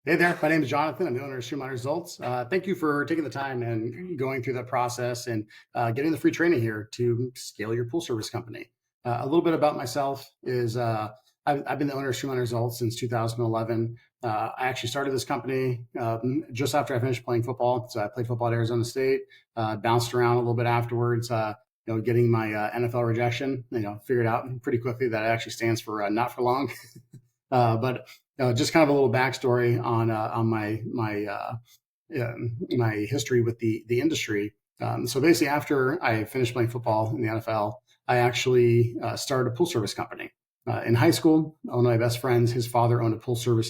Hey there, my name is Jonathan. I'm the owner of Streamline Results. Thank you for taking the time and going through that process and getting the free training here to scale your pool service company. A little bit about myself is I've been the owner of Streamline Results since 2011. I actually started this company just after I finished playing football. So I played football at Arizona State, bounced around a little bit afterwards. Getting my NFL rejection, figured out pretty quickly that it actually stands for not for long. But just kind of a little backstory on my history with the industry. So basically, after I finished playing football in the NFL, I actually started a pool service company. In high school, one of my best friends, his father owned a pool service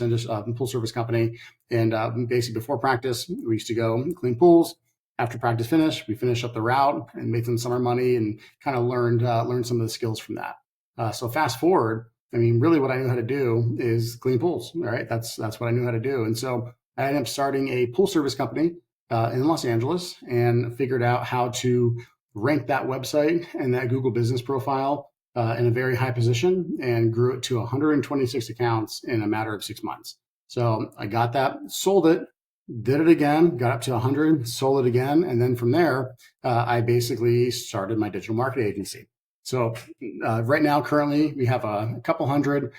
company, and basically before practice, we used to go clean pools. After practice finished, we finished up the route and made some summer money and kind of learned some of the skills from that. So fast forward, I mean, really what I knew how to do is clean pools, right? That's what I knew how to do. And so I ended up starting a pool service company in Los Angeles and figured out how to rank that website and that Google business profile in a very high position and grew it to 126 accounts in a matter of 6 months. So I got that, sold it, did it again, got up to 100, sold it again. And then from there, I basically started my digital marketing agency. So right now, currently, we have a couple hundred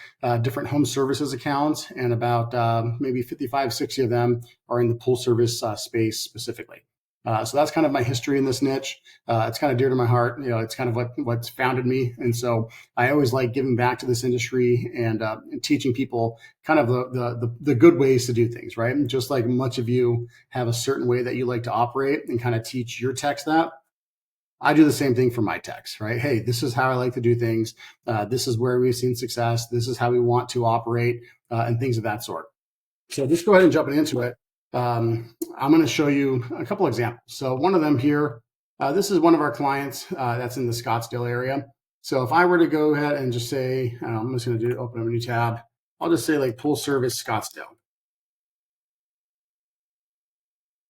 different home services accounts, and about maybe 55, 60 of them are in the pool service space specifically. So that's kind of my history in this niche. It's kind of dear to my heart. It's kind of what's founded me. And so I always like giving back to this industry and teaching people kind of the good ways to do things, right? And just like much of you have a certain way that you like to operate and kind of teach your techs that. I do the same thing for my techs, right? Hey, this is how I like to do things. This is where we've seen success. This is how we want to operate and things of that sort. So just go ahead and jump into it. I'm going to show you a couple examples. So one of them here, this is one of our clients that's in the Scottsdale area. So if I were to go ahead and just say, I'm just going to open up a new tab. I'll just say like pool service Scottsdale.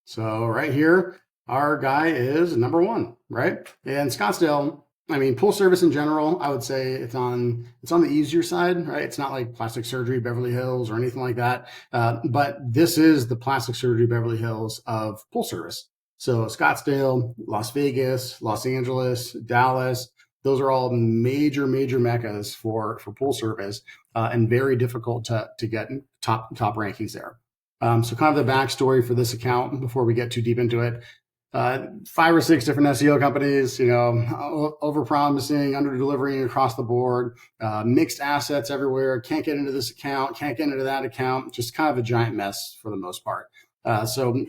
So right here, our guy is number one, right? And Scottsdale, I mean, pool service in general, I would say it's on the easier side, right? It's not like plastic surgery, Beverly Hills, or anything like that. But this is the plastic surgery Beverly Hills of pool service. So Scottsdale, Las Vegas, Los Angeles, Dallas, those are all major meccas for pool service and very difficult to get top rankings there. So kind of the backstory for this account before we get too deep into it. 5 or 6 different SEO companies, over promising, under delivering across the board, mixed assets everywhere, can't get into this account, can't get into that account, just kind of a giant mess for the most part. So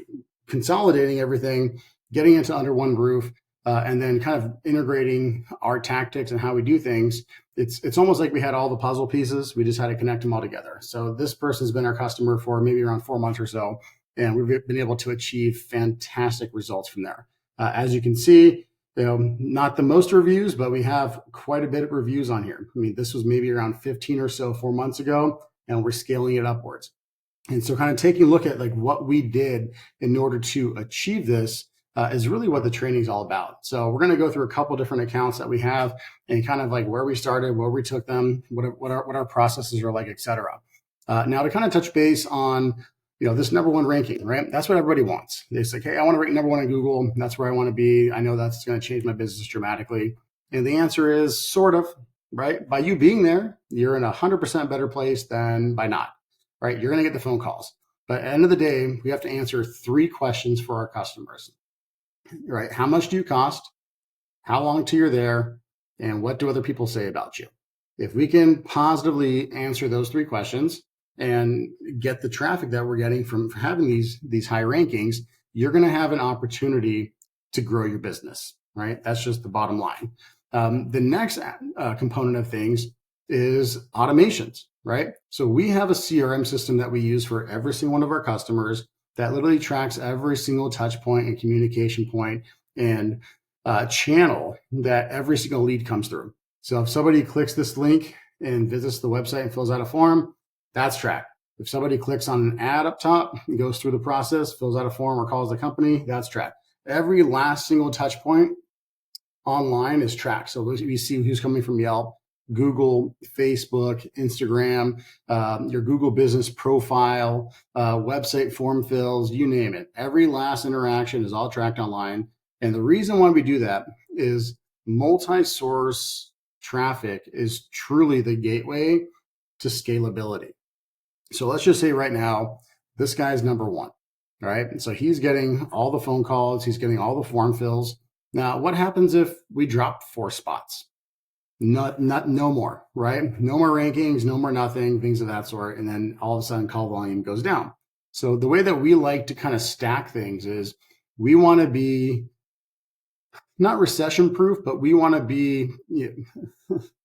consolidating everything, getting into under one roof, and then kind of integrating our tactics and how we do things. It's almost like we had all the puzzle pieces. We just had to connect them all together. So this person's been our customer for maybe around 4 months or so. And we've been able to achieve fantastic results from there. As you can see, not the most reviews, but we have quite a bit of reviews on here. I mean, this was maybe around 15 or so 4 months ago, and we're scaling it upwards. And so kind of taking a look at like what we did in order to achieve this is really what the training is all about. So we're going to go through a couple different accounts that we have and kind of like where we started, where we took them, what our processes are like, et cetera. Now to kind of touch base on this number one ranking, right? That's what everybody wants. They say, hey, I want to rank number one on Google. That's where I want to be. I know that's going to change my business dramatically. And the answer is sort of, right? By you being there, you're in 100% better place than by not, right? You're going to get the phone calls. But at the end of the day, we have to answer 3 questions for our customers, right? How much do you cost? How long till you're there? And what do other people say about you? If we can positively answer those 3 questions, and get the traffic that we're getting from having these high rankings, you're going to have an opportunity to grow your business, right? That's just the bottom line. The next component of things is automations, right? So we have a CRM system that we use for every single one of our customers that literally tracks every single touch point and communication point and channel that every single lead comes through. So if somebody clicks this link and visits the website and fills out a form, that's tracked. If somebody clicks on an ad up top and goes through the process, fills out a form or calls the company, that's tracked. Every last single touch point online is tracked. So we see who's coming from Yelp, Google, Facebook, Instagram, your Google business profile, website form fills, you name it. Every last interaction is all tracked online. And the reason why we do that is multi-source traffic is truly the gateway to scalability. So let's just say right now, this guy's number one, right? So he's getting all the phone calls, he's getting all the form fills. Now, what happens if we drop 4 spots? No more, right? No more rankings, no more nothing, things of that sort. And then all of a sudden call volume goes down. So the way that we like to kind of stack things is we want to be not recession proof, but we want to be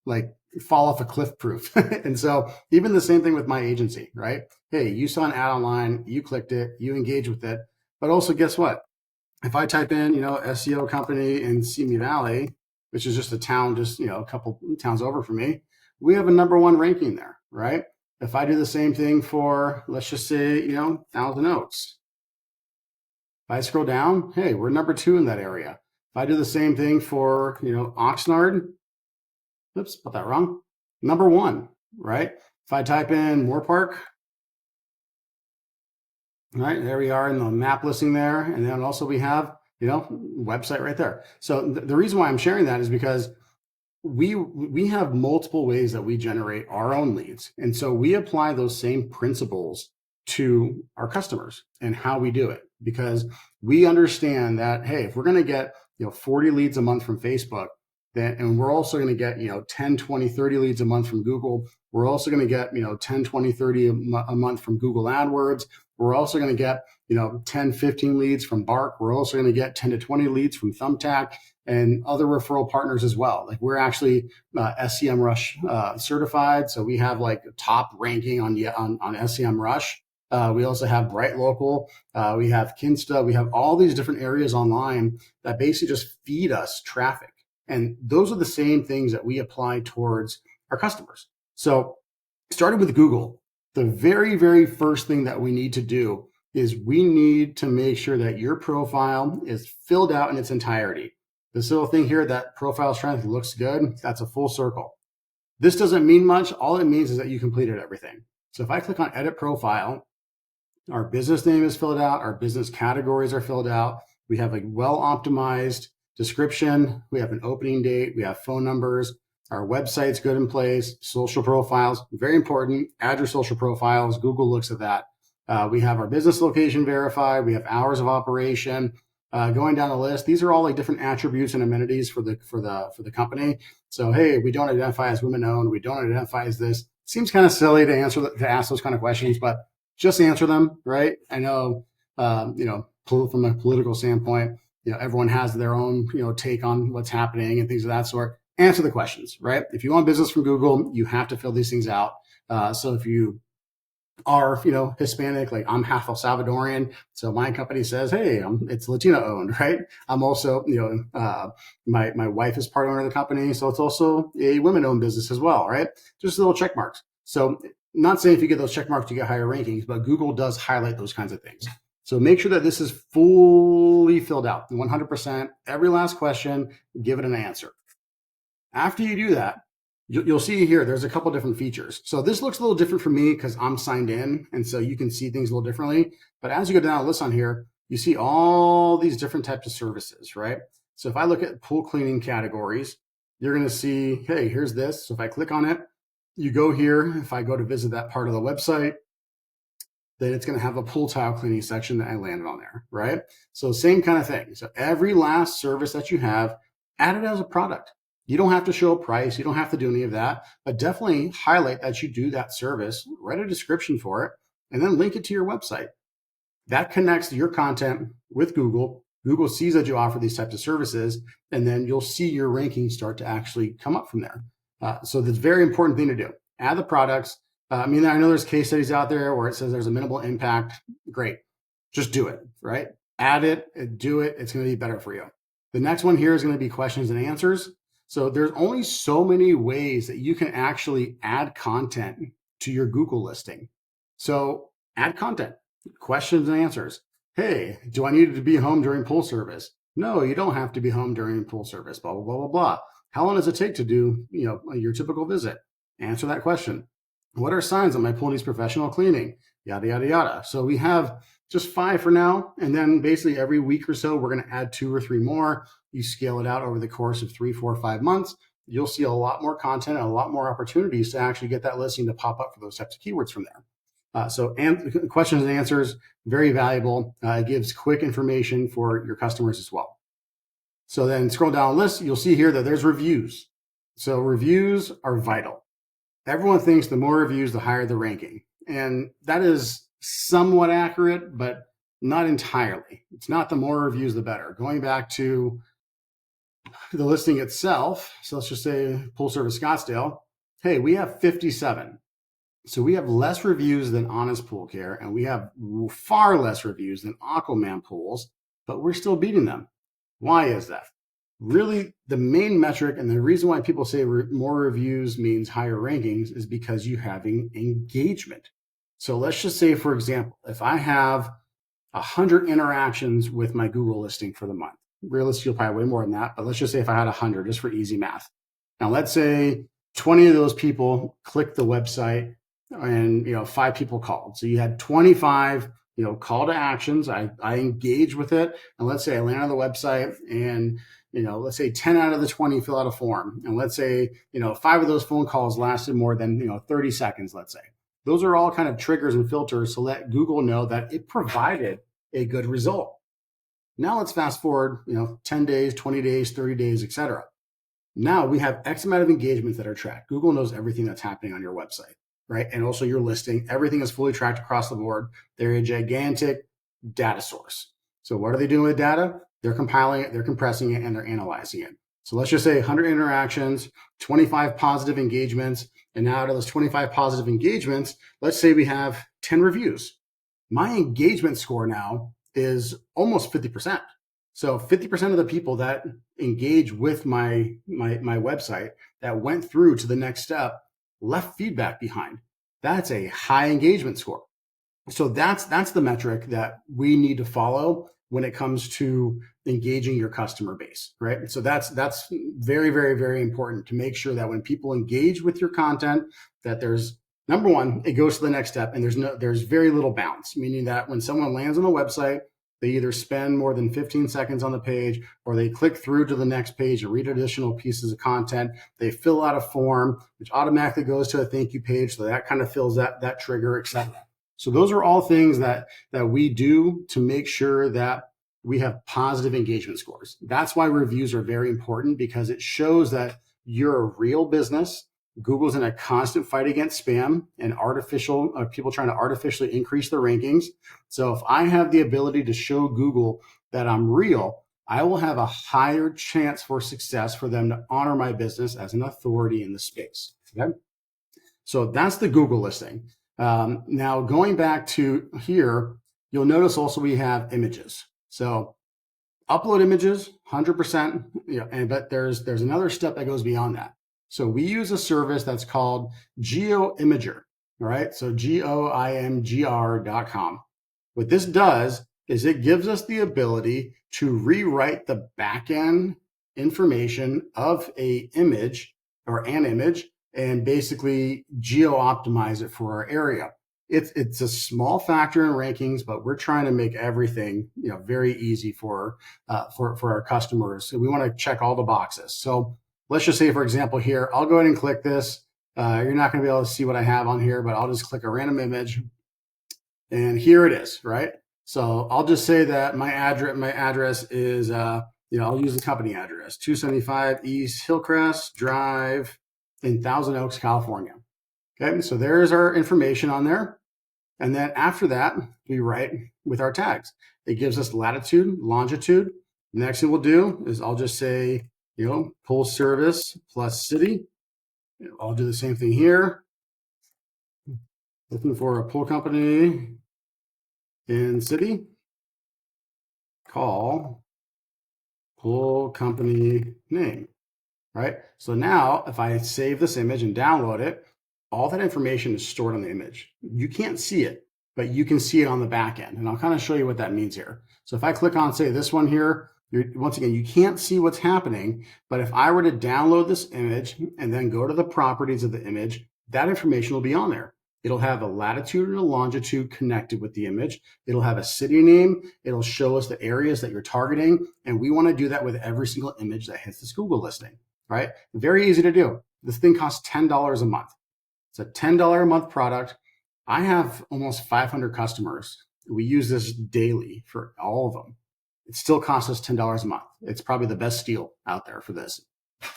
like fall off a cliff proof. And so even the same thing with my agency, right? Hey, you saw an ad online, you clicked it, you engage with it. But also guess what? If I type in, SEO company in Simi Valley, which is just a town, just, a couple towns over from me, we have a number 1 ranking there, right? If I do the same thing for, let's just say, Thousand Oaks. If I scroll down, hey, we're number 2 in that area. If I do the same thing for, Oxnard, oops, put that wrong, number 1, right? If I type in Moorpark, right, there we are in the map listing there. And then also we have, website right there. So the reason why I'm sharing that is because we have multiple ways that we generate our own leads. And so we apply those same principles to our customers and how we do it, because we understand that, hey, if we're going to get 40 leads a month from Facebook, then, and we're also going to get 10, 20, 30 leads a month from Google, we're also going to get 10, 20, 30 a month from Google AdWords, we're also going to get 10, 15 leads from Bark, we're also going to get 10 to 20 leads from Thumbtack and other referral partners as well. Like we're actually SEMrush certified, so we have like top ranking on SEMrush. We also have Bright Local, we have Kinsta, we have all these different areas online that basically just feed us traffic. And those are the same things that we apply towards our customers. So starting with Google, the very, very first thing that we need to do is we need to make sure that your profile is filled out in its entirety. This little thing here, that profile strength looks good, that's a full circle. This doesn't mean much. All it means is that you completed everything. So if I click on edit profile, our business name is filled out, our business categories are filled out, we have a well-optimized description, we have an opening date, we have phone numbers, our website's good in place, social profiles, very important, add your social profiles, Google looks at that. We have our business location verified, we have hours of operation, going down the list. These are all like different attributes and amenities for the company. So, hey, we don't identify as women owned, we don't identify as this. Seems kind of silly to ask those kind of questions, but just answer them, right? I know, from a political standpoint, everyone has their own, take on what's happening and things of that sort. Answer the questions, right? If you want business from Google, you have to fill these things out. So if you are, Hispanic, like I'm half El Salvadorian, so my company says, hey, it's Latino owned, right? I'm also, my wife is part owner of the company, so it's also a women owned business as well, right? Just little check marks. So not saying if you get those check marks, you get higher rankings, but Google does highlight those kinds of things. So make sure that this is fully filled out, 100%. Every last question, give it an answer. After you do that, you'll see here, there's a couple different features. So this looks a little different for me because I'm signed in, and so you can see things a little differently. But as you go down the list on here, you see all these different types of services, right? So if I look at pool cleaning categories, you're going to see, hey, here's this. So if I click on it, you go here. If I go to visit that part of the website, then it's going to have a pool tile cleaning section that I landed on there, right? So same kind of thing. So every last service that you have, add it as a product. You don't have to show a price. You don't have to do any of that, but definitely highlight that you do that service, write a description for it, and then link it to your website. That connects your content with Google. Google sees that you offer these types of services, and then you'll see your rankings start to actually come up from there. So that's a very important thing to do. Add the products. I know there's case studies out there where it says there's a minimal impact. Great. Just do it, right? Add it, do it. It's going to be better for you. The next one here is going to be questions and answers. So there's only so many ways that you can actually add content to your Google listing. So add content, questions and answers. Hey, do I need to be home during pool service? No, you don't have to be home during pool service, blah, blah, blah, blah, blah. How long does it take to do, your typical visit? Answer that question. What are signs that my pool needs professional cleaning? Yada, yada, yada. So we have just 5 for now. And then basically every week or so, we're going to add 2 or 3 more. You scale it out over the course of 3, 4, 5 months. You'll see a lot more content and a lot more opportunities to actually get that listing to pop up for those types of keywords from there. So questions and answers, very valuable. It gives quick information for your customers as well. So then scroll down the list, you'll see here that there's reviews. So reviews are vital. Everyone thinks the more reviews, the higher the ranking. And that is somewhat accurate, but not entirely. It's not the more reviews, the better. Going back to the listing itself, so let's just say Pool Service Scottsdale. Hey, we have 57. So we have less reviews than Honest Pool Care, and we have far less reviews than Aquaman Pools, but we're still beating them. Why is that? Really, the main metric and the reason why people say more reviews means higher rankings is because you're having engagement. So let's just say, for example, if I have 100 interactions with my Google listing for the month, realistically, you'll probably way more than that, but let's just say if I had 100, just for easy math. Now, let's say 20 of those people clicked the website and 5 people called. So you had 25 call to actions. I engage with it. And let's say I land on the website and, let's say 10 out of the 20 fill out a form. And let's say, 5 of those phone calls lasted more than, 30 seconds, let's say. Those are all kind of triggers and filters to let Google know that it provided a good result. Now let's fast forward, 10 days, 20 days, 30 days, etc. Now we have X amount of engagements that are tracked. Google knows everything that's happening on your website, right? And also your listing. Everything is fully tracked across the board. They're a gigantic data source. So what are they doing with data? They're compiling it, they're compressing it, and they're analyzing it. So let's just say 100 interactions, 25 positive engagements, and now out of those 25 positive engagements, let's say we have 10 reviews. My engagement score now is almost 50%. So 50% of the people that engage with my website that went through to the next step left feedback behind. That's a high engagement score. So that's the metric that we need to follow when it comes to engaging your customer base, right? So that's very, very, very important to make sure that when people engage with your content, that there's, number one, it goes to the next step, and there's very little bounce, meaning that when someone lands on the website, they either spend more than 15 seconds on the page, or they click through to the next page and read additional pieces of content. They fill out a form, which automatically goes to a thank you page. So that kind of fills that trigger, etc. So those are all things that we do to make sure that we have positive engagement scores. That's why reviews are very important, because it shows that you're a real business. Google's in a constant fight against spam and people trying to artificially increase their rankings. So if I have the ability to show Google that I'm real, I will have a higher chance for success for them to honor my business as an authority in the space. Okay? So that's the Google listing. Now going back to here, you'll notice also we have images. So upload images, 100%, but there's another step that goes beyond that. So we use a service that's called GeoImager, all right? So GeoImgr.com. What this does is it gives us the ability to rewrite the backend information of an image and basically geo-optimize it for our area. It's a small factor in rankings, but we're trying to make everything very easy for our customers. So we want to check all the boxes. So let's just say, for example, here, I'll go ahead and click this. You're not going to be able to see what I have on here, but I'll just click a random image. And here it is, right? So I'll just say that my address is, I'll use the company address, 275 East Hillcrest Drive in Thousand Oaks, California. Okay, so there's our information on there. And then after that, we write with our tags. It gives us latitude, longitude. The next thing we'll do is I'll just say, pool service plus city. I'll do the same thing here. Looking for a pool company in city. Call pool company name, right? So now if I save this image and download it, all that information is stored on the image. You can't see it, but you can see it on the back end. And I'll kind of show you what that means here. So if I click on, say, this one here, once again, you can't see what's happening, but if I were to download this image and then go to the properties of the image, that information will be on there. It'll have a latitude and a longitude connected with the image. It'll have a city name. It'll show us the areas that you're targeting. And we want to do that with every single image that hits this Google listing, right? Very easy to do. This thing costs $10 a month. It's a $10 a month product. I have almost 500 customers. We use this daily for all of them. It still costs us $10 a month. It's probably the best steal out there for this.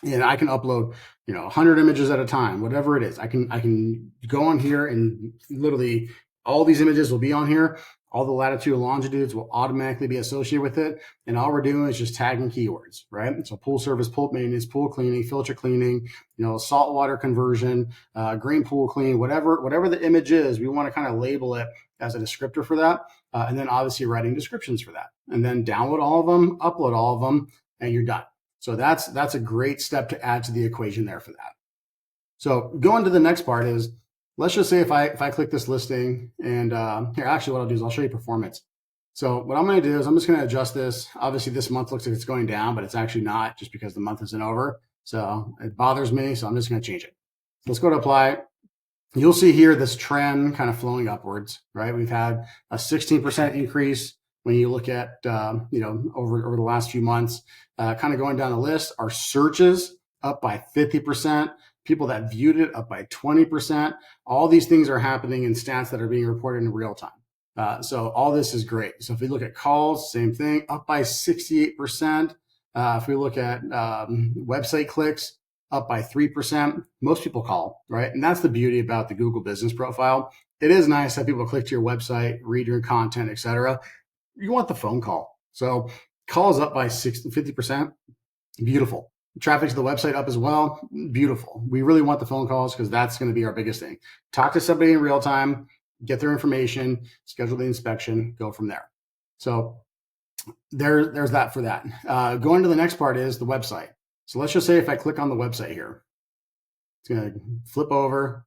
And I can upload, 100 images at a time, whatever it is. I can go on here and literally all these images will be on here. All the latitude and longitudes will automatically be associated with it. And all we're doing is just tagging keywords, right? So pool service, pool maintenance, pool cleaning, filter cleaning, saltwater conversion, green pool clean, whatever the image is, we want to kind of label it as a descriptor for that. And then obviously writing descriptions for that. And then download all of them, upload all of them, and you're done. So that's a great step to add to the equation there for that. So going to the next part is, let's just say if I click this listing and here, actually what I'll do is I'll show you performance. So what I'm going to do is I'm just going to adjust this. Obviously this month looks like it's going down, but it's actually not, just because the month isn't over. So it bothers me. So I'm just going to change it. So let's go to apply. You'll see here this trend kind of flowing upwards, right? We've had a 16% increase when you look at, over the last few months, kind of going down the list. Our searches up by 50%, people that viewed it up by 20%. All these things are happening in stats that are being reported in real time. So all this is great. So if we look at calls, same thing, up by 68%. If we look at website clicks, up by 3%. Most people call, right? And that's the beauty about the Google Business Profile. It is nice that people click to your website, read your content, etc. You want the phone call. So calls up by 50%. Beautiful. Traffic to the website up as well. Beautiful. We really want the phone calls because that's going to be our biggest thing. Talk to somebody in real time, get their information, schedule the inspection, go from there. So there's that for that. Going to the next part is the website. So let's just say if I click on the website here, it's going to flip over.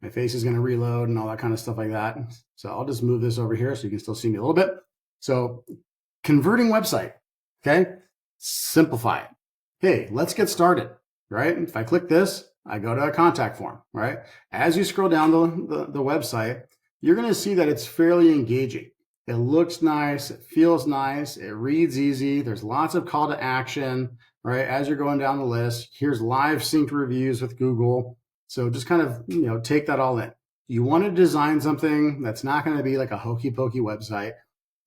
My face is going to reload and all that kind of stuff like that. So I'll just move this over here so you can still see me a little bit. So converting website, okay? Simplify it. Hey, let's get started, right? If I click this, I go to a contact form, right? As you scroll down the website, you're going to see that it's fairly engaging. It looks nice. It feels nice. It reads easy. There's lots of call to action, right? As you're going down the list, here's live synced reviews with Google. So just kind of, take that all in. You want to design something that's not going to be like a hokey pokey website.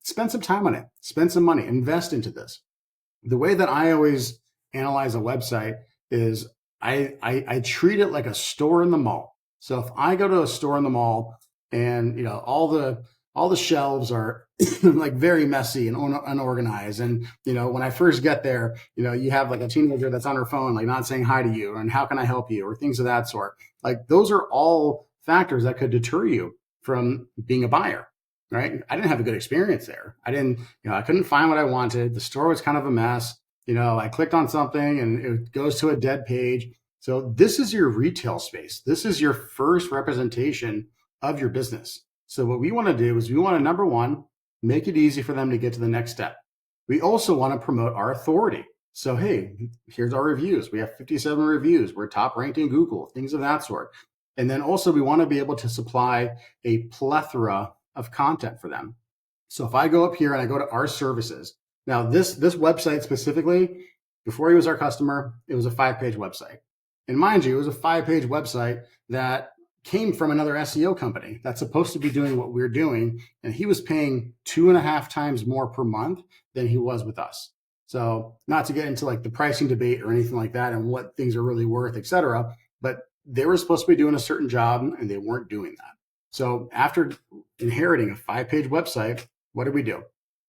Spend some time on it. Spend some money. Invest into this. The way that I always analyze a website is I treat it like a store in the mall. So if I go to a store in the mall and, all the shelves are like very messy and unorganized. And, when I first get there, you have like a teenager that's on her phone, like not saying hi to you and how can I help you or things of that sort. Like those are all factors that could deter you from being a buyer, right? I didn't have a good experience there. I couldn't find what I wanted. The store was kind of a mess. I clicked on something and it goes to a dead page. So this is your retail space. This is your first representation of your business. So what we want to do is we want to, number one, make it easy for them to get to the next step. We also want to promote our authority. So, hey, here's our reviews. We have 57 reviews. We're top ranked in Google, things of that sort. And then also we want to be able to supply a plethora of content for them. So if I go up here and I go to our services, now this website specifically, before he was our customer, it was a 5-page website. And mind you, it was a 5-page website that came from another SEO company that's supposed to be doing what we're doing. And he was paying 2.5 times more per month than he was with us. So not to get into like the pricing debate or anything like that and what things are really worth, et cetera, but they were supposed to be doing a certain job and they weren't doing that. So after inheriting a 5-page website, what did we do?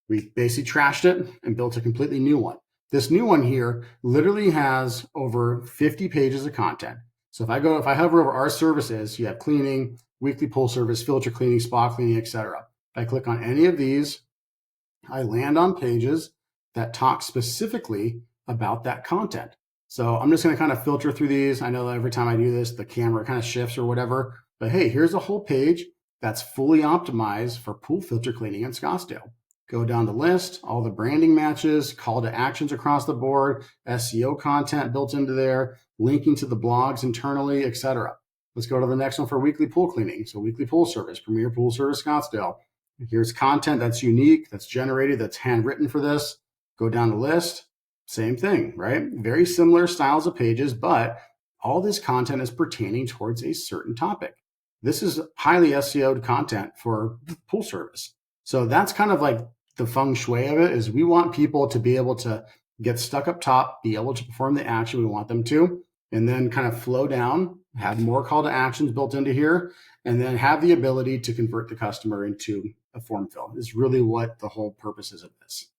We basically trashed it and built a completely new one. This new one here literally has over 50 pages of content. So if I hover over our services, you have cleaning, weekly pool service, filter cleaning, spa cleaning, etc. If I click on any of these, I land on pages that talk specifically about that content. So I'm just going to kind of filter through these. I know that every time I do this, the camera kind of shifts or whatever, but hey, here's a whole page that's fully optimized for pool filter cleaning in Scottsdale. Go down the list, all the branding matches, call to actions across the board, SEO content built into there, linking to the blogs internally, etc. Let's go to the next one for weekly pool cleaning. So weekly pool service, Premier Pool Service Scottsdale. Here's content that's unique, that's generated, that's handwritten for this. Go down the list, same thing, right? Very similar styles of pages, but all this content is pertaining towards a certain topic. This is highly SEO'd content for pool service. So that's kind of like the feng shui of it, is we want people to be able to get stuck up top, be able to perform the action we want them to, and then kind of flow down, have more call to actions built into here, and then have the ability to convert the customer into a form fill is really what the whole purpose is of this.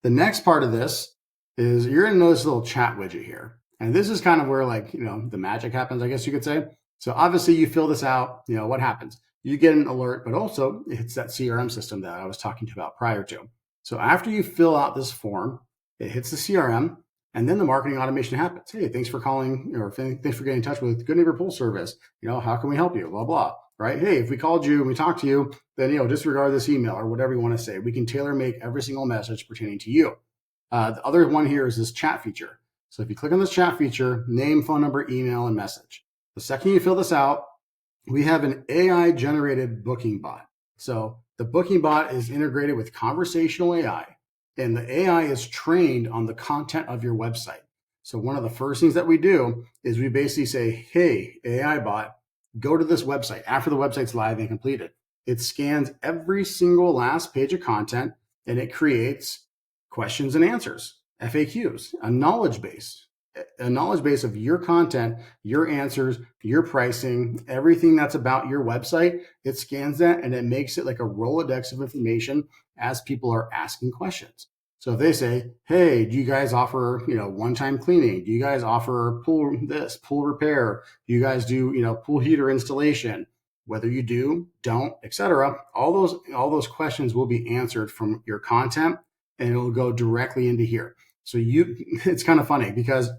The next part of this is you're going to notice a little chat widget here. And this is kind of where, like, the magic happens, I guess you could say. So obviously you fill this out, what happens? You get an alert, but also it's that CRM system that I was talking about prior to. So after you fill out this form, it hits the CRM, and then the marketing automation happens. Hey, thanks for calling, or thanks for getting in touch with Good Neighbor Pool Service. How can we help you? Blah, blah, right? Hey, if we called you and we talked to you, then, disregard this email or whatever you want to say. We can tailor make every single message pertaining to you. The other one here is this chat feature. So if you click on this chat feature, name, phone number, email, and message. The second you fill this out, we have an AI generated booking bot. So the booking bot is integrated with conversational AI, and the AI is trained on the content of your website. So one of the first things that we do is we basically say, hey, AI bot, go to this website after the website's live and completed. It scans every single last page of content, and it creates questions and answers, FAQs, a knowledge base of your content, your answers, your pricing, everything that's about your website. It scans that and it makes it like a Rolodex of information as people are asking questions. So if they say, hey, do you guys offer, one-time cleaning? Do you guys offer pool repair? Do you guys do, pool heater installation? Whether you do, don't, etc. All those questions will be answered from your content, and it'll go directly into here. So it's kind of funny because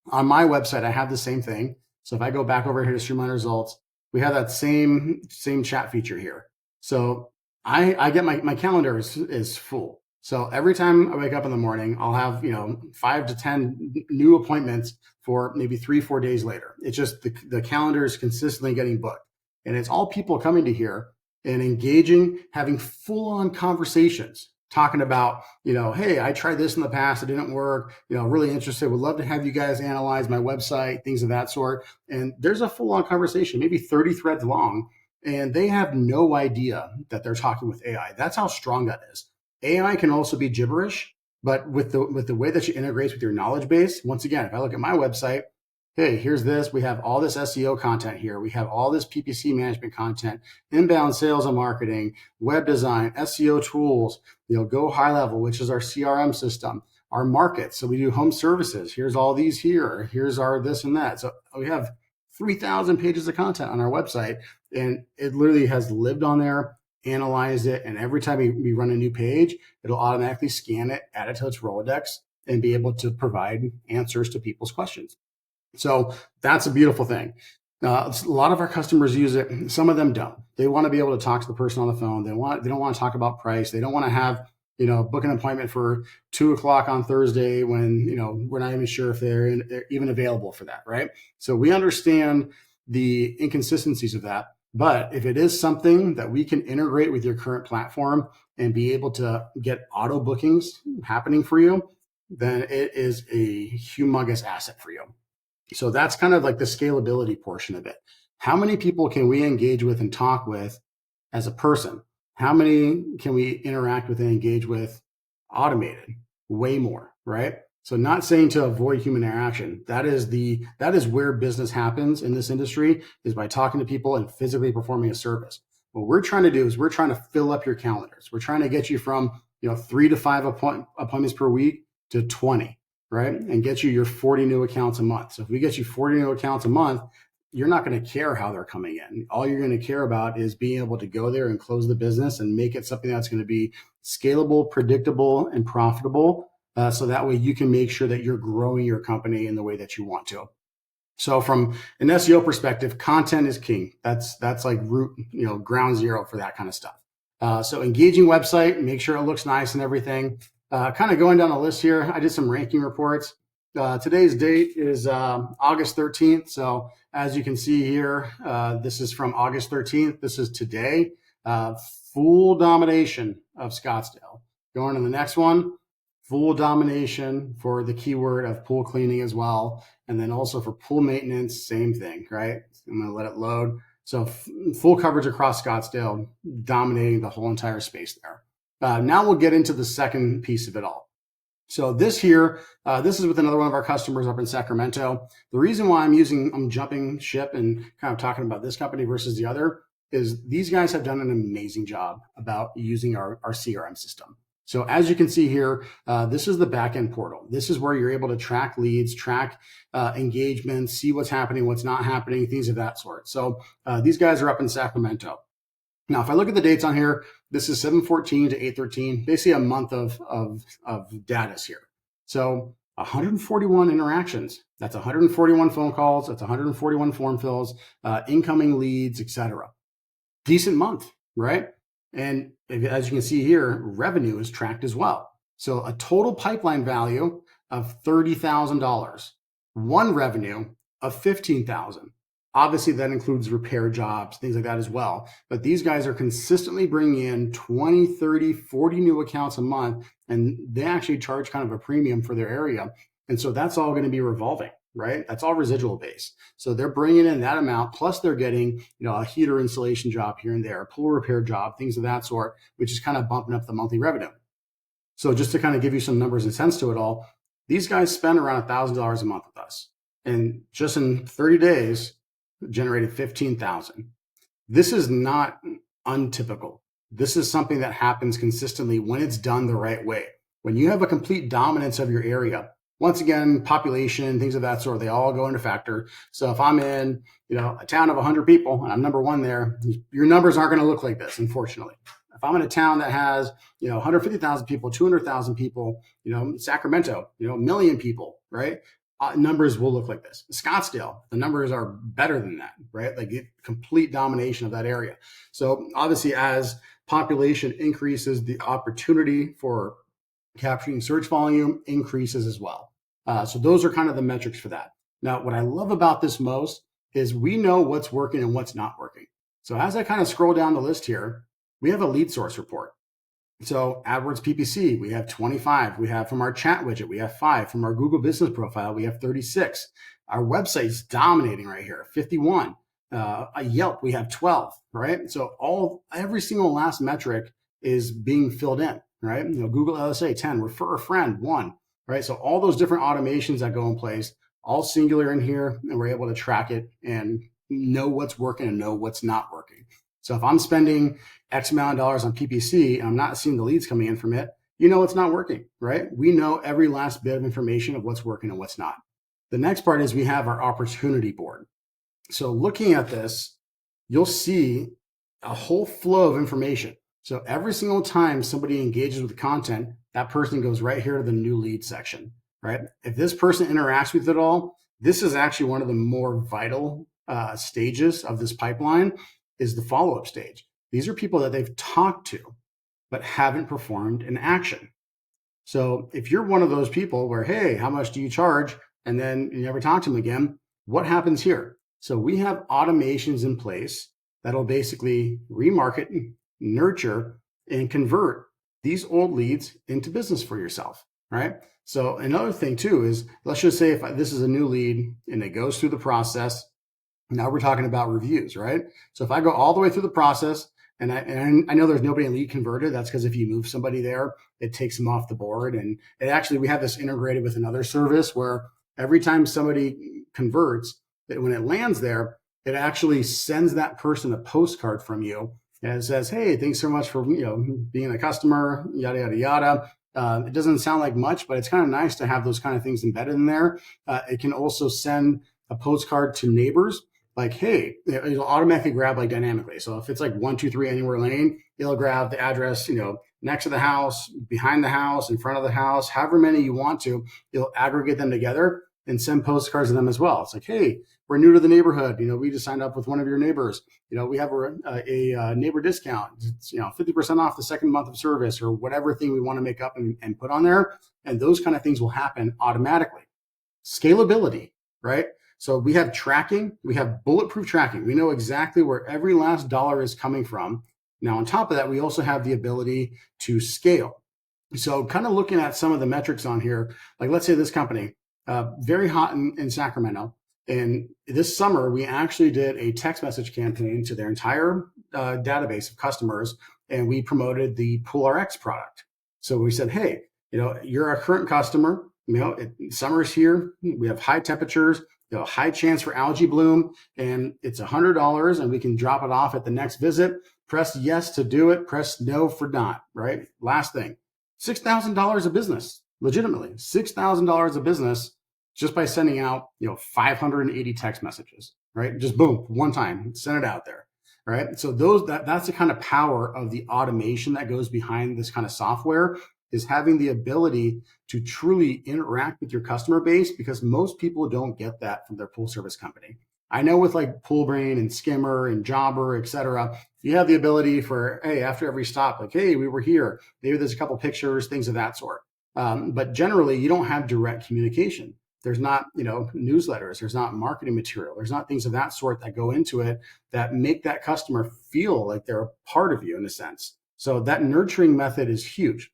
on my website, I have the same thing. So if I go back over here to Streamline results, we have that same chat feature here. So I get my calendar is full. So every time I wake up in the morning, I'll have, 5 to 10 new appointments for maybe 3-4 days later. It's just the calendar is consistently getting booked. And it's all people coming to here and engaging, having full-on conversations, talking about, hey, I tried this in the past, it didn't work, really interested, would love to have you guys analyze my website, things of that sort. And there's a full-on conversation, maybe 30 threads long, and they have no idea that they're talking with AI. That's how strong that is. AI can also be gibberish, but with the way that you integrate with your knowledge base, once again, if I look at my website, hey, here's this. We have all this SEO content here. We have all this PPC management content, inbound sales and marketing, web design, SEO tools, go high level, which is our CRM system, our markets. So we do home services. Here's all these here. Here's our this and that. So we have 3,000 pages of content on our website, and it literally has lived on there, analyzed it. And every time we run a new page, it'll automatically scan it, add it to its Rolodex, and be able to provide answers to people's questions. So that's a beautiful thing. A lot of our customers use it. Some of them don't. They want to be able to talk to the person on the phone. They don't want to talk about price. They don't want to have, book an appointment for 2:00 on Thursday when, we're not even sure if they're even available for that. Right. So we understand the inconsistencies of that. But if it is something that we can integrate with your current platform and be able to get auto bookings happening for you, then it is a humongous asset for you. So that's kind of like the scalability portion of it. How many people can we engage with and talk with as a person? How many can we interact with and engage with automated? Way more, right? So not saying to avoid human interaction. That is where business happens in this industry, is by talking to people and physically performing a service. What we're trying to do is we're trying to fill up your calendars. We're trying to get you from 3 to 5 appointments per week to 20. Right? And get you your 40 new accounts a month. So if we get you 40 new accounts a month, you're not going to care how they're coming in. All you're going to care about is being able to go there and close the business and make it something that's going to be scalable, predictable, and profitable. So that way you can make sure that you're growing your company in the way that you want to. So from an SEO perspective, content is king. That's like ground zero for that kind of stuff. So engaging website, make sure it looks nice and everything. Kind of going down the list here, I did some ranking reports. Today's date is August 13th. So as you can see here, this is from August 13th. This is today. Full domination of Scottsdale. Going to the next one, full domination for the keyword of pool cleaning as well. And then also for pool maintenance, same thing, right? I'm going to let it load. So full coverage across Scottsdale, dominating the whole entire space there. Now we'll get into the second piece of it all. So this here, this is with another one of our customers up in Sacramento. The reason why I'm jumping ship and kind of talking about this company versus the other is these guys have done an amazing job about using our CRM system. So as you can see here, this is the backend portal. This is where you're able to track leads, track engagements, see what's happening, what's not happening, things of that sort. So these guys are up in Sacramento. Now, if I look at the dates on here, this is 7/14 to 8/13, basically a month of data here. So 141 interactions. That's 141 phone calls. That's 141 form fills, incoming leads, etc. Decent month, right? And as you can see here, revenue is tracked as well. So a total pipeline value of $30,000, one revenue of $15,000. Obviously, that includes repair jobs, things like that as well. But these guys are consistently bringing in 20, 30, 40 new accounts a month, and they actually charge kind of a premium for their area. And so that's all going to be revolving, right? That's all residual based. So they're bringing in that amount, plus they're getting, a heater installation job here and there, a pool repair job, things of that sort, which is kind of bumping up the monthly revenue. So just to kind of give you some numbers and sense to it all, these guys spend around $1,000 a month with us. And just in 30 days, generated $15,000. This is not untypical. This is something that happens consistently when it's done the right way. When you have a complete dominance of your area, once again, population, things of that sort, they all go into factor. So if I'm in, a town of 100 people and I'm number one there, your numbers aren't going to look like this, unfortunately. If I'm in a town that has, 150,000 people, 200,000 people, Sacramento, 1 million people, right? Numbers will look like this. Scottsdale, the numbers are better than that, right? Like complete domination of that area. So obviously as population increases, the opportunity for capturing search volume increases as well. So those are kind of the metrics for that. Now, what I love about this most is we know what's working and what's not working. So as I kind of scroll down the list here, we have a lead source report. So AdWords PPC, we have 25. We have from our chat widget, we have 5. From our Google business profile, we have 36. Our website's dominating right here, 51. A Yelp, we have 12, right? So every single last metric is being filled in, right? Google LSA, 10, refer a friend, 1, right? So all those different automations that go in place, all singular in here, and we're able to track it and know what's working and know what's not working. So if I'm spending X amount of dollars on PPC and I'm not seeing the leads coming in from it, it's not working, right? We know every last bit of information of what's working and what's not. The next part is we have our opportunity board. So looking at this, you'll see a whole flow of information. So every single time somebody engages with the content, that person goes right here to the new lead section, right? If this person interacts with it all, this is actually one of the more vital stages of this pipeline is the follow-up stage. These are people that they've talked to, but haven't performed an action. So if you're one of those people where, hey, how much do you charge? And then you never talk to them again, what happens here? So we have automations in place that'll basically remarket, nurture, and convert these old leads into business for yourself, right? So another thing too is, let's just say if this is a new lead and it goes through the process, now we're talking about reviews, right? So if I go all the way through the process and I know there's nobody in lead converted, that's because if you move somebody there, it takes them off the board. And we have this integrated with another service where every time somebody converts, when it lands there, it actually sends that person a postcard from you and it says, hey, thanks so much for being a customer, yada, yada, yada. It doesn't sound like much, but it's kind of nice to have those kind of things embedded in there. It can also send a postcard to neighbors. Like, hey, it'll automatically grab dynamically. So if it's 123 Anywhere Lane, it'll grab the address, next to the house, behind the house, in front of the house, however many you want to, it'll aggregate them together and send postcards to them as well. It's like, hey, we're new to the neighborhood. We just signed up with one of your neighbors. We have a neighbor discount. It's 50% off the second month of service, or whatever thing we want to make up and put on there. And those kind of things will happen automatically. Scalability, right? So we have tracking, we have bulletproof tracking. We know exactly where every last dollar is coming from. Now, on top of that, we also have the ability to scale. So kind of looking at some of the metrics on here, like let's say this company, very hot in Sacramento. And this summer, we actually did a text message campaign to their entire database of customers, and we promoted the PoolRx product. So we said, hey, you're a current customer. Summer's here. We have high temperatures, high chance for algae bloom, and it's $100, and we can drop it off at the next visit. Press yes to do it. Press no for not, right? Last thing, $6,000 of business, legitimately $6,000 of business just by sending out, 580 text messages, right? Just boom, one time, send it out there, right? So that's the kind of power of the automation that goes behind this kind of software, is having the ability to truly interact with your customer base, because most people don't get that from their pool service company. I know with like PoolBrain and Skimmer and Jobber, et cetera, you have the ability for, hey, after every stop, like, hey, we were here. Maybe there's a couple pictures, things of that sort. But generally, you don't have direct communication. There's not, newsletters. There's not marketing material. There's not things of that sort that go into it that make that customer feel like they're a part of you in a sense. So that nurturing method is huge.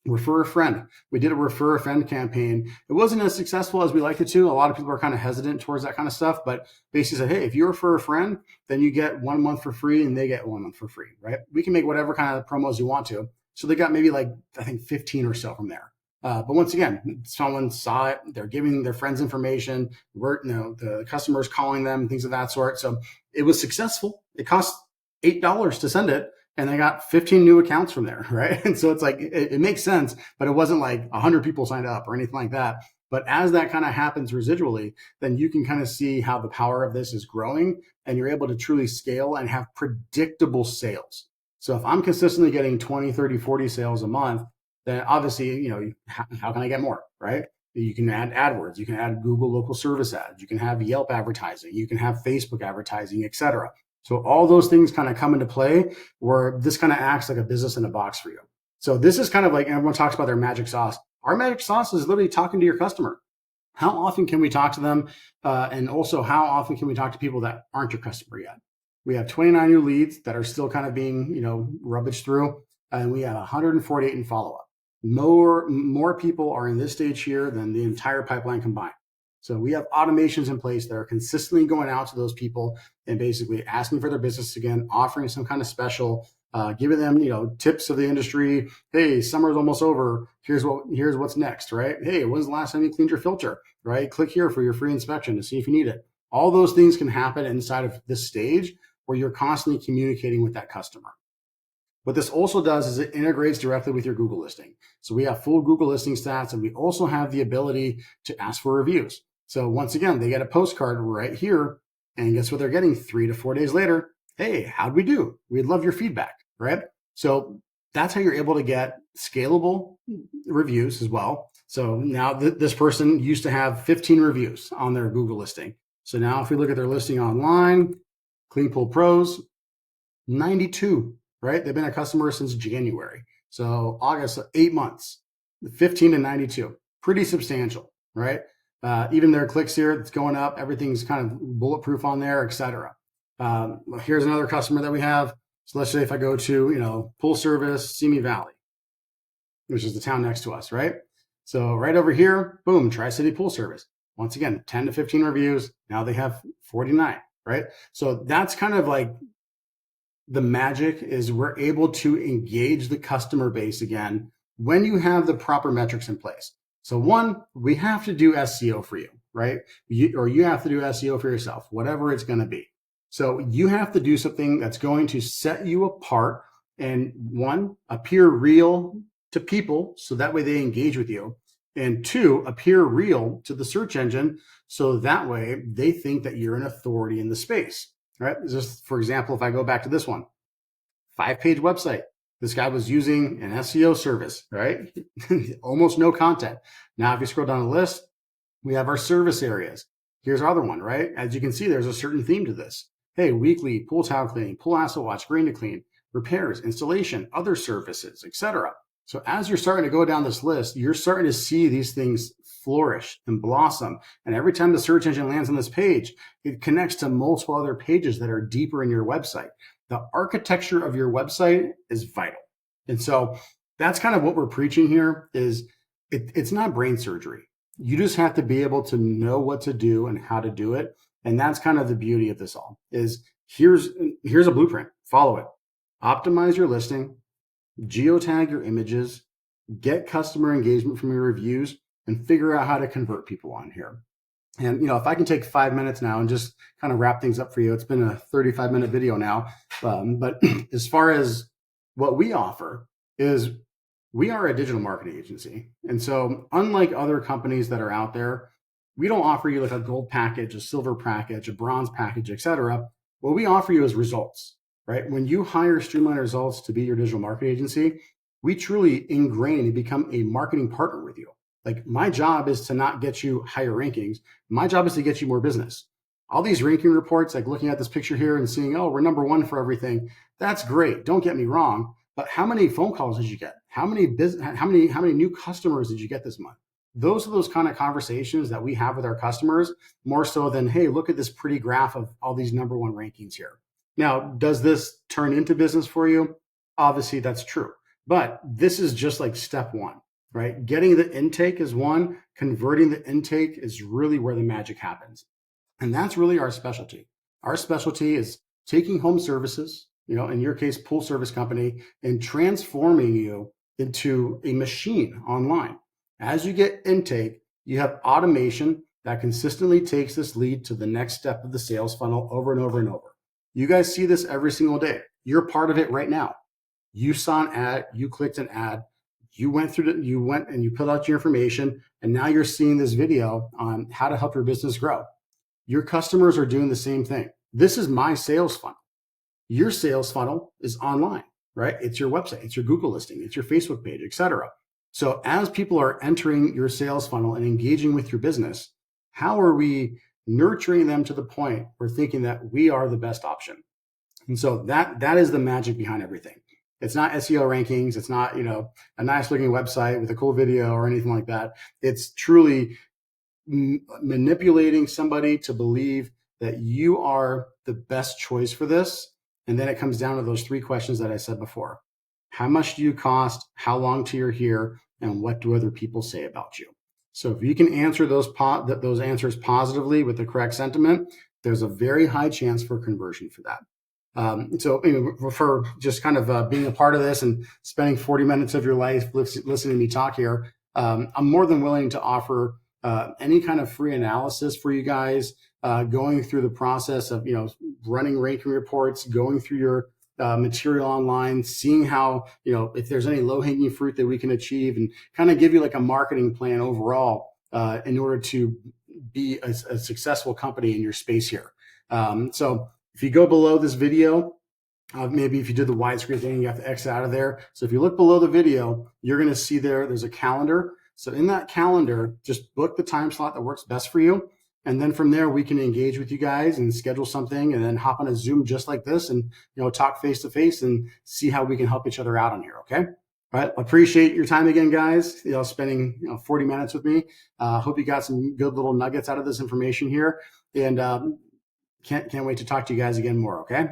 Refer a friend. We did a refer a friend campaign. It wasn't as successful as we liked it to. A lot of people are kind of hesitant towards that kind of stuff, but basically said, hey, if you refer a friend, then you get 1 month for free and they get 1 month for free, right? We can make whatever kind of promos you want to. So they got maybe I think 15 or so from there. But once again, someone saw it. They're giving their friends information. The customers calling them, things of that sort. So it was successful. It cost $8 to send it, and they got 15 new accounts from there, right? And so it's like, it makes sense, but it wasn't like 100 people signed up or anything like that. But as that kind of happens residually, then you can kind of see how the power of this is growing, and you're able to truly scale and have predictable sales. So if I'm consistently getting 20, 30, 40 sales a month, then obviously, how can I get more, right? You can add AdWords, you can add Google local service ads, you can have Yelp advertising, you can have Facebook advertising, et cetera. So all those things kind of come into play, where this kind of acts like a business in a box for you. So this is kind of like, everyone talks about their magic sauce. Our magic sauce is literally talking to your customer. How often can we talk to them? And also, how often can we talk to people that aren't your customer yet? We have 29 new leads that are still kind of being, rubbished through, and we have 148 in follow-up. More people are in this stage here than the entire pipeline combined. So we have automations in place that are consistently going out to those people and basically asking for their business again, offering some kind of special, giving them, tips of the industry. Hey, summer's almost over. Here's what's next, right? Hey, when's the last time you cleaned your filter, right? Click here for your free inspection to see if you need it. All those things can happen inside of this stage where you're constantly communicating with that customer. What this also does is it integrates directly with your Google listing. So we have full Google listing stats, and we also have the ability to ask for reviews. So once again, they get a postcard right here, and guess what they're getting 3 to 4 days later? Hey, how'd we do? We'd love your feedback, right? So that's how you're able to get scalable reviews as well. So now this person used to have 15 reviews on their Google listing. So now if we look at their listing online, Clean Pool Pros, 92. Right? They've been a customer since January. So August, 8 months, 15 to 92, pretty substantial, right? Even their clicks here, it's going up. Everything's kind of bulletproof on there, et cetera. Here's another customer that we have. So let's say if I go to, Pool Service, Simi Valley, which is the town next to us, right? So right over here, boom, Tri-City Pool Service. Once again, 10 to 15 reviews. Now they have 49, right? So that's kind of like, the magic is we're able to engage the customer base again when you have the proper metrics in place. So one, we have to do SEO for you, right? You have to do SEO for yourself, whatever it's going to be. So you have to do something that's going to set you apart and one, appear real to people so that way they engage with you. And two, appear real to the search engine so that way they think that you're an authority in the space. Right? Just for example, if I go back to this one, 5-page website, this guy was using an SEO service, right? Almost no content. Now, if you scroll down the list, we have our service areas. Here's our other one, right? As you can see, there's a certain theme to this. Hey, weekly pool towel cleaning, pool asset wash, green to clean, repairs, installation, other services, etc. So as you're starting to go down this list, you're starting to see these things flourish and blossom. And every time the search engine lands on this page, it connects to multiple other pages that are deeper in your website. The architecture of your website is vital. And so that's kind of what we're preaching here is it's not brain surgery. You just have to be able to know what to do and how to do it. And that's kind of the beauty of this all is here's a blueprint. Follow it. Optimize your listing, geotag your images, get customer engagement from your reviews, and figure out how to convert people on here. And, if I can take 5 minutes now and just kind of wrap things up for you, it's been a 35-minute video now. But as far as what we offer is we are a digital marketing agency. And so unlike other companies that are out there, we don't offer you like a gold package, a silver package, a bronze package, etc. What we offer you is results, right? When you hire Streamline Results to be your digital marketing agency, we truly ingrain and become a marketing partner with you. Like my job is to not get you higher rankings. My job is to get you more business. All these ranking reports, like looking at this picture here and seeing, oh, we're number one for everything. That's great. Don't get me wrong. But how many phone calls did you get? How many new customers did you get this month? Those are those kind of conversations that we have with our customers more so than, hey, look at this pretty graph of all these number one rankings here. Now, does this turn into business for you? Obviously, that's true. But this is just like step one, right? Getting the intake is one. Converting the intake is really where the magic happens. And that's really our specialty. Our specialty is taking home services, in your case, pool service company, and transforming you into a machine online. As you get intake, you have automation that consistently takes this lead to the next step of the sales funnel over and over and over. You guys see this every single day. You're part of it right now. You saw an ad, you clicked an ad, you went and you put out your information, and now you're seeing this video on how to help your business grow. Your customers are doing the same thing. This is my sales funnel. Your sales funnel is online, right? It's your website, it's your Google listing, it's your Facebook page, etc. So as people are entering your sales funnel and engaging with your business, how are we nurturing them to the point where thinking that we are the best option? And so that is the magic behind everything. It's not SEO rankings. It's not, a nice looking website with a cool video or anything like that. It's truly manipulating somebody to believe that you are the best choice for this. And then it comes down to those 3 questions that I said before. How much do you cost? How long till you're here? And what do other people say about you? So if you can answer those answers positively with the correct sentiment, there's a very high chance for conversion for that. So for just kind of being a part of this and spending 40 minutes of your life listening to me talk here, I'm more than willing to offer any kind of free analysis for you guys, going through the process of, running ranking reports, going through your material online, seeing how, if there's any low-hanging fruit that we can achieve, and kind of give you like a marketing plan overall in order to be a successful company in your space here. So if you go below this video, maybe if you did the widescreen thing, you have to exit out of there. So if you look below the video, you're going to see there's a calendar. So in that calendar, just book the time slot that works best for you. And then from there, we can engage with you guys and schedule something and then hop on a Zoom just like this and, talk face to face and see how we can help each other out on here. Okay. All right. Appreciate your time again, guys, spending 40 minutes with me. Hope you got some good little nuggets out of this information here, and can't wait to talk to you guys again more. Okay.